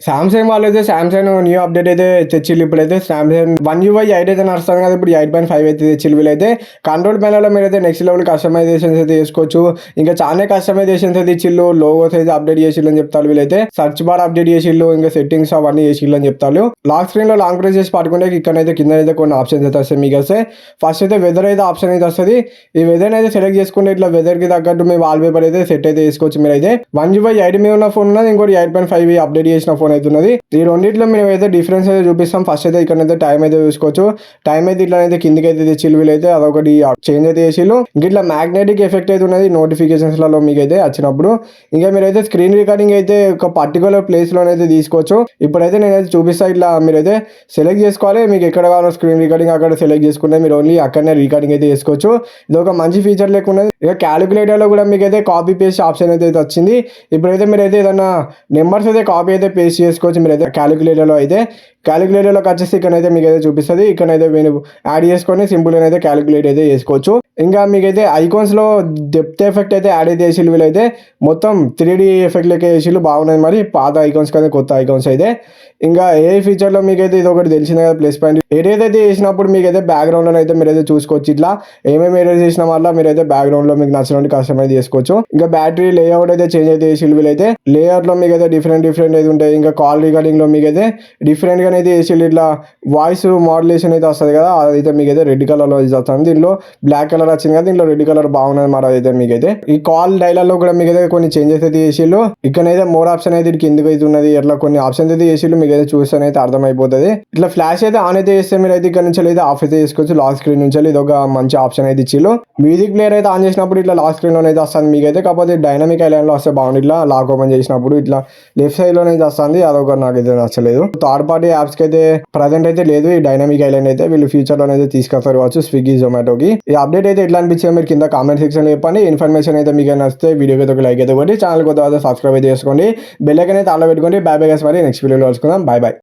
Samsung వాళ్ళైతే Samsung new update అయితే తెచ్చిల్లు. ఇప్పుడైతే సామ్సంగ్ వన్ UI 8 అయితే నడుస్తుంది కదా, ఇప్పుడు 8.5 అయితే తెచ్చిల్లు. వీళ్ళైతే కంట్రోల్ ప్యానెల్లో మీరైతే నెక్స్ట్ లెవెల్ కస్టమైజేషన్స్ అయితే చేసుకోవచ్చు. ఇంకా చాలా కస్టమైజేషన్స్ అయితే ఇచ్చిల్లు, లోగోస్ అయితే అప్డేట్ చేసిల్లు అని చెప్తారు. వీళ్ళైతే సర్చ్ బార్ అప్డేట్ చేసిల్లు, ఇంకా సెట్టింగ్స్ అవన్నీ చేసిల్లు అని చెప్తారు. లాక్ స్క్రీన్ లో లాంగ్ ప్రెస్ చేసి పట్టుకుంటే ఇక్కడైతే కింద అయితే కొన్ని ఆప్షన్స్ అయితే వస్తాయి మీకు వస్తే. ఫస్ట్ అయితే వెదర్ అయితే ఆప్షన్ అయితే వస్తుంది. ఈ వెదర్ అయితే సెలెక్ట్ చేసుకుంటే ఇట్లా వెదర్ కి తగ్గట్టు మీ వాల్ పేపర్ అయితే సెట్ అయితే చేసుకోవచ్చు. మీరైతే వన్ UI 8 మీద ఉన్న ఫోన్ ఉన్నది, ఇంకోటి 8.5 అప్డేట్ చేసిన ఫోన్ అయితే ఉన్నది. ఈ రెండింటిలో మేము అయితే డిఫరెన్స్ అయితే చూపిస్తాం. ఫస్ట్ అయితే ఇక్కడైతే టైం అయితే చూసుకోవచ్చు. టైం అయితే ఇట్లా అయితే కిందికి అయితే తెచ్చిల్లు. వీళ్ళైతే అదొకటి చేంజ్ అయితే చేసిల్లు. ఇంకా ఇట్లా మ్యాగ్నెటిక్ ఎఫెక్ట్ అయితే ఉన్నది నోటిఫికేషన్స్ లలో మీకు అయితే వచ్చినప్పుడు. ఇంకా మీరైతే స్క్రీన్ రికార్డింగ్ అయితే ఒక పర్టికులర్ ప్లేస్ లోనైతే తీసుకోవచ్చు. ఇప్పుడైతే నేనైతే చూపిస్తా. ఇట్లా మీరైతే సెలెక్ట్ చేసుకోవాలి, మీకు ఎక్కడ కావాలో స్క్రీన్ రికార్డింగ్ అక్కడ సెలెక్ట్ చేసుకుంటే మీరు ఓన్లీ అక్కడనే రికార్డింగ్ అయితే చేసుకోవచ్చు. ఇది ఒక మంచి ఫీచర్ లేకున్నది. ఇక క్యాలిక్యులేటర్ లో కూడా మీకు అయితే కాపీ పేస్ట్ ఆప్షన్ అయితే వచ్చింది. ఇప్పుడైతే మీరైతే ఏదైనా నెంబర్స్ అయితే కాపీ అయితే పేస్ట్ చేసుకోవచ్చు. మీరైతే క్యాలిక్యులేటర్లో అయితే క్యాలిక్యులేటర్లోకి వచ్చేసి ఇక్కడైతే మీకు అయితే చూపిస్తుంది. ఇక్కడైతే మీరు యాడ్ చేసుకొని సింపుల్ అయితే క్యాలిక్యులేట్ అయితే చేసుకోవచ్చు. ఇంకా మీకైతే ఐకాన్స్లో డెప్త్ ఎఫెక్ట్ అయితే యాడ్ అయితే చేసిల్లు. వీళ్ళైతే మొత్తం 3D ఎఫెక్ట్ లెక్క చేసిల్లు, బాగున్నది. మరి పాత ఐకాన్స్ కదా కొత్త ఐకాన్స్ అయితే. ఇంకా ఏ ఫీచర్లో మీకైతే ఇది ఒకటి తెలిసింది కదా ప్లస్ పాయింట్. ఏదైతే చేసినప్పుడు మీకైతే బ్యాక్గ్రౌండ్లో అయితే మీరైతే చూసుకోవచ్చు. ఇట్లా ఏమేమి ఏరియా చేసిన వల్ల మీరైతే బ్యాక్గ్రౌండ్లో మీకు నచ్చినట్టు కస్టమైజ్ చేసుకోవచ్చు. ఇంకా బ్యాటరీ లేఅవుట్ అయితే చేంజ్ అయితే చేసిల్లు. వీళ్ళైతే లేఅవుట్లో మీకైతే డిఫరెంట్ అయితే ఉంటాయి. ఇంకా కాల్ రికార్డింగ్లో మీకైతే డిఫరెంట్గా అయితే చేసిల్లు. ఇట్లా వాయిస్ మాడ్యులేషన్ అయితే వస్తుంది కదా, అదైతే మీకైతే రెడ్ కలర్లో వస్తుంది. దీనిలో బ్లాక్ కలర్ వచ్చింది కదా, దీంట్లో రెడ్ కలర్ బాగున్నది. మరి అయితే మీకైతే ఈ కాల్ డైలాగ్లో కూడా మీకైతే కొన్ని చేంజెస్ అయితే చేసిల్లు. ఇక్కడైతే మోర్ ఆప్షన్ అయితే కిందకి అయితే ఉన్నది. ఇట్లా కొన్ని ఆప్షన్స్ అయితే చేసిల్లు, మీకు అయితే చూస్తేనే అయితే అర్థమైపోతుంది. ఇట్లా ఫ్లాష్ అయితే ఆన్ అయితే చేస్తే మీరు అయితే ఇక్కడ నుంచి అయితే ఆఫ్ అయితే చేసుకోవచ్చు. లాక్ స్క్రీన్ నుంచి ఇది ఒక మంచి ఆప్షన్ అయితే ఇచ్చిల్లు. మ్యూజిక్ ప్లేయర్ అయితే ఆన్ చేసినప్పుడు ఇట్లా లాక్ స్క్రీన్ లోనే అయితే వస్తుంది మీకైతే. కాకపోతే డైనమిక్ ఐలాండ్ లో వస్తే బాగుంది. ఇట్లా లాక్ ఓపెన్ చేసినప్పుడు ఇట్లా లెఫ్ట్ సైడ్ లోనే అయితే వస్తుంది. అదొక నాకైతే నచ్చలేదు. థర్డ్ పార్టీ యాప్స్ కి అయితే ప్రజెంట్ అయితే లేదు ఈ డైనమిక్ ఐలాండ్ అయితే. వీళ్ళు ఫ్యూచర్ లోనే అయితే తీసుకొస్తారు కావచ్చు స్విగ్గీ జొమాటోకి. ఈ అప్డేట్ అయితే ఎట్లా అనిపించిందో మీరు కింద కామెంట్ సెక్షన్ లో చెప్పండి. ఇన్ఫర్మేషన్ అయితే మీకు నచ్చితే వీడియోకి అయితే ఒక లైక్ అయితే కొట్టి ఛానల్ కొత్త సబ్స్క్రైబ్ అయితే చేసుకోండి. బెల్ ఐకాన్ అయితే ఆన్లో పెట్టుకోండి. బై బై గైస్, మరి నెక్స్ట్ వీడియోలో కలుసుకుందాం. By by.